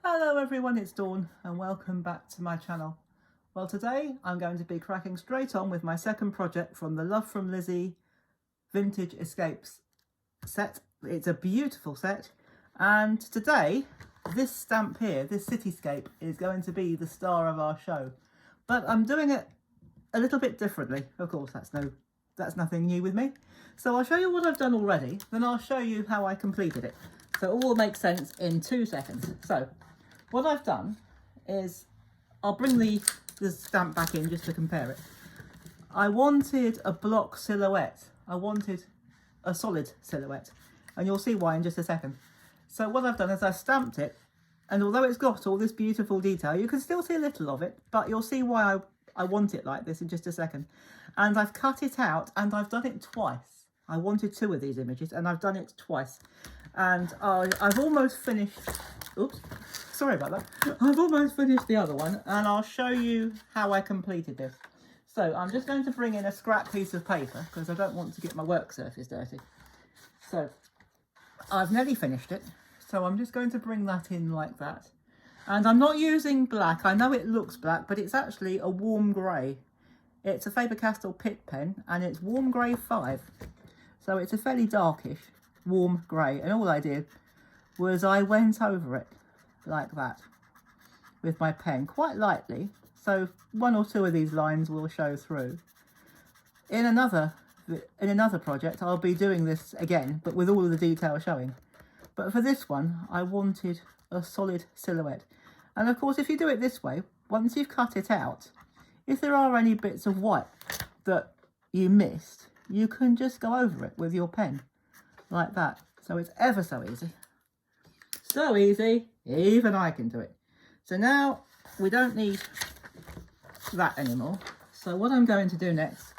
Hello everyone, it's Dawn and welcome back to my channel. Well, today I'm going to be cracking straight on with my second project from the Love from Lizi Vintage Escapes set. It's a beautiful set, and today this stamp here, this cityscape, is going to be the star of our show. But I'm doing it a little bit differently. Of course, that's nothing new with me. So I'll show you what I've done already, then I'll show you how I completed it. So it all makes sense in 2 seconds. So what I've done is, I'll bring the stamp back in just to compare it. I wanted a block silhouette. I wanted a solid silhouette, and you'll see why in just a second. So what I've done is I've stamped it, and although it's got all this beautiful detail, you can still see a little of it, but you'll see why I want it like this in just a second. And I've cut it out, and I've done it twice. I wanted 2 of these images, and I've done it twice. And I've almost finished, oops, sorry about that. I've almost finished the other one, and I'll show you how I completed this. So I'm just going to bring in a scrap piece of paper because I don't want to get my work surface dirty. So I've nearly finished it. So I'm just going to bring that in like that. And I'm not using black. I know it looks black, but it's actually a warm grey. It's a Faber-Castell Pitt pen, and it's warm grey 5. So it's a fairly darkish warm grey, and all I did was I went over it like that with my pen quite lightly, so 1 or 2 of these lines will show through. In another project I'll be doing this again, but with all of the detail showing. But for this one I wanted a solid silhouette, and of course if you do it this way, once you've cut it out, if there are any bits of white that you missed, you can just go over it with your pen like that. So it's ever so easy. So easy, even I can do it. So now we don't need that anymore. So what I'm going to do next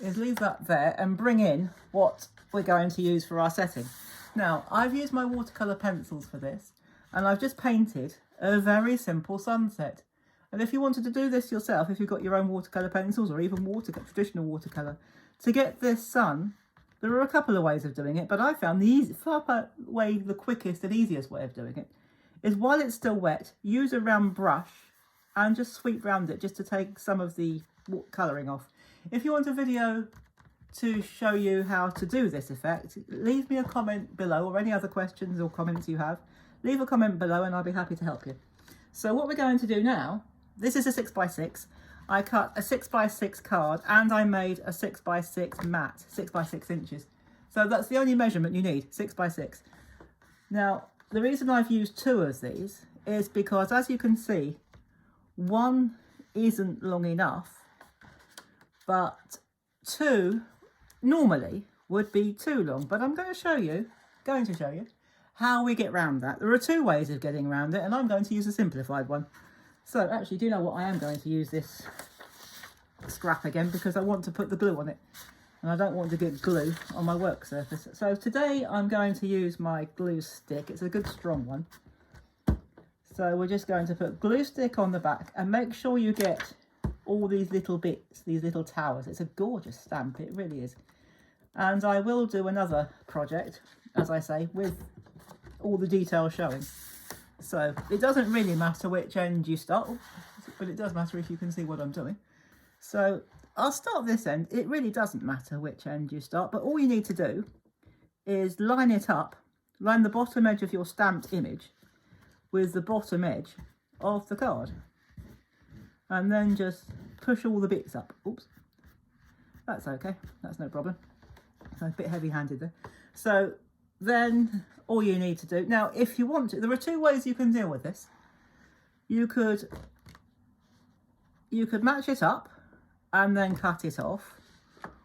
is leave that there and bring in what we're going to use for our setting. Now, I've used my watercolour pencils for this, and I've just painted a very simple sunset. And if you wanted to do this yourself, if you've got your own watercolour pencils or even traditional watercolour, to get this sun, there are a couple of ways of doing it, but I found the quickest and easiest way of doing it is, while it's still wet, use a round brush and just sweep round it just to take some of the colouring off. If you want a video to show you how to do this effect, leave me a comment below, or any other questions or comments you have. Leave a comment below and I'll be happy to help you. So what we're going to do now, this is a 6x6. I cut a 6x6 card, and I made a 6x6 mat, 6x6 inches. So that's the only measurement you need, 6x6. Now, the reason I've used 2 of these is because, as you can see, 1 isn't long enough, but 2 normally would be too long. But I'm going to show you how we get around that. There are 2 ways of getting around it, and I'm going to use a simplified one. So actually, do you know what? I am going to use this scrap again because I want to put the glue on it, and I don't want to get glue on my work surface. So today I'm going to use my glue stick. It's a good strong one. So we're just going to put glue stick on the back, and make sure you get all these little bits, these little towers. It's a gorgeous stamp, it really is. And I will do another project, as I say, with all the details showing. So it doesn't really matter which end you start, but it does matter if you can see what I'm doing. So I'll start this end. It really doesn't matter which end you start, but all you need to do is line it up, line the bottom edge of your stamped image with the bottom edge of the card, and then just push all the bits up. Oops, that's okay, that's no problem. I'm a bit heavy-handed there. So then all you need to do, now if you want to, there are 2 ways you can deal with this. You could match it up and then cut it off,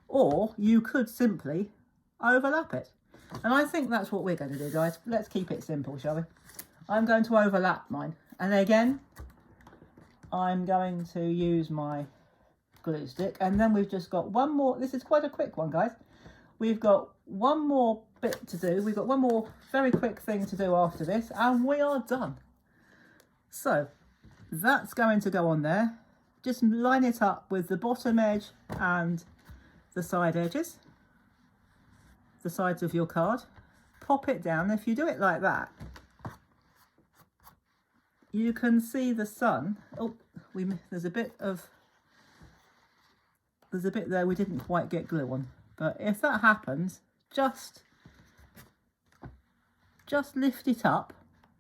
or you could simply overlap it. And I think that's what we're going to do, guys. Let's keep it simple, shall we? I'm going to overlap mine, and again I'm going to use my glue stick, and then we've just got 1 more. This is quite a quick one, guys. We've got 1 more bit to do. We've got 1 more very quick thing to do after this, and we are done. So that's going to go on there. Just line it up with the bottom edge and the side edges, the sides of your card. Pop it down. If you do it like that, you can see the sun. Oh, there's a bit there we didn't quite get glue on. But if that happens, just lift it up,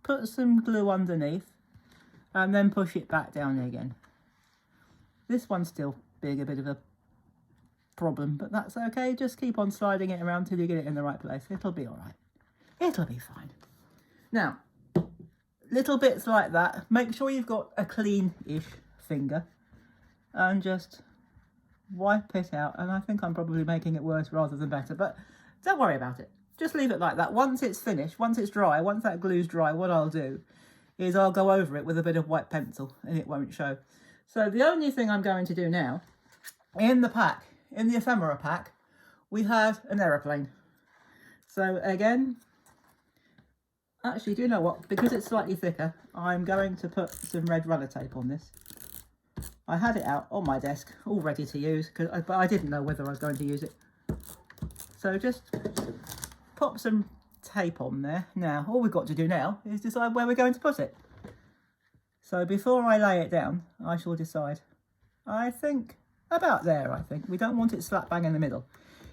put some glue underneath, and then push it back down again. This one's still being a bit of a problem, but that's okay. Just keep on sliding it around till you get it in the right place. It'll be all right. It'll be fine. Now, little bits like that, make sure you've got a clean-ish finger and just wipe it out. And I think I'm probably making it worse rather than better, but don't worry about it. Just leave it like that. Once it's finished, once it's dry, once that glue's dry, what I'll do is I'll go over it with a bit of white pencil and it won't show. So the only thing I'm going to do now, in the pack, in the ephemera pack, we had an aeroplane. So again, actually, do you know what? Because it's slightly thicker, I'm going to put some red runner tape on this. I had it out on my desk, all ready to use, but I didn't know whether I was going to use it. So just pop some tape on there. Now, all we've got to do now is decide where we're going to put it. So before I lay it down, I shall decide. I think about there, I think. We don't want it slap bang in the middle.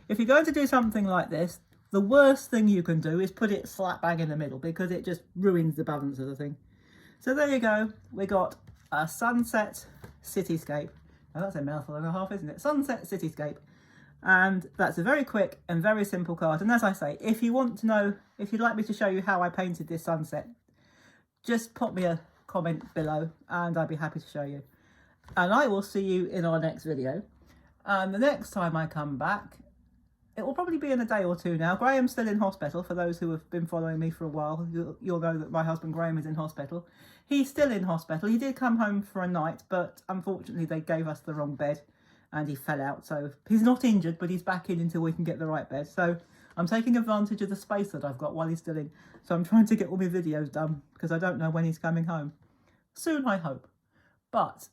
If you're going to do something like this, the worst thing you can do is put it slap bang in the middle because it just ruins the balance of the thing. So there you go. We got a sunset cityscape. Now that's a mouthful and a half, isn't it? Sunset cityscape. And that's a very quick and very simple card. And as I say, if you want to know, if you'd like me to show you how I painted this sunset, just pop me a comment below and I'd be happy to show you. And I will see you in our next video. And the next time I come back, it will probably be in a day or two now. Graham's still in hospital. For those who have been following me for a while, you'll know that my husband Graham is in hospital. He's still in hospital. He did come home for a night, but unfortunately they gave us the wrong bed and he fell out. So he's not injured, but he's back in until we can get the right bed. So I'm taking advantage of the space that I've got while he's still in. So I'm trying to get all my videos done because I don't know when he's coming home. Soon, I hope. But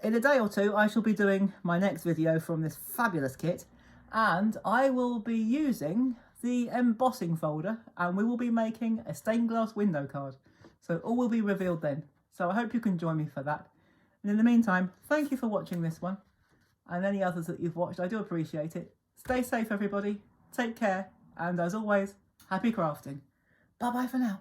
in a day or two, I shall be doing my next video from this fabulous kit. And I will be using the embossing folder and we will be making a stained glass window card. So all will be revealed then. So I hope you can join me for that. And in the meantime, thank you for watching this one and any others that you've watched. I do appreciate it. Stay safe, everybody. Take care. And as always, happy crafting. Bye-bye for now.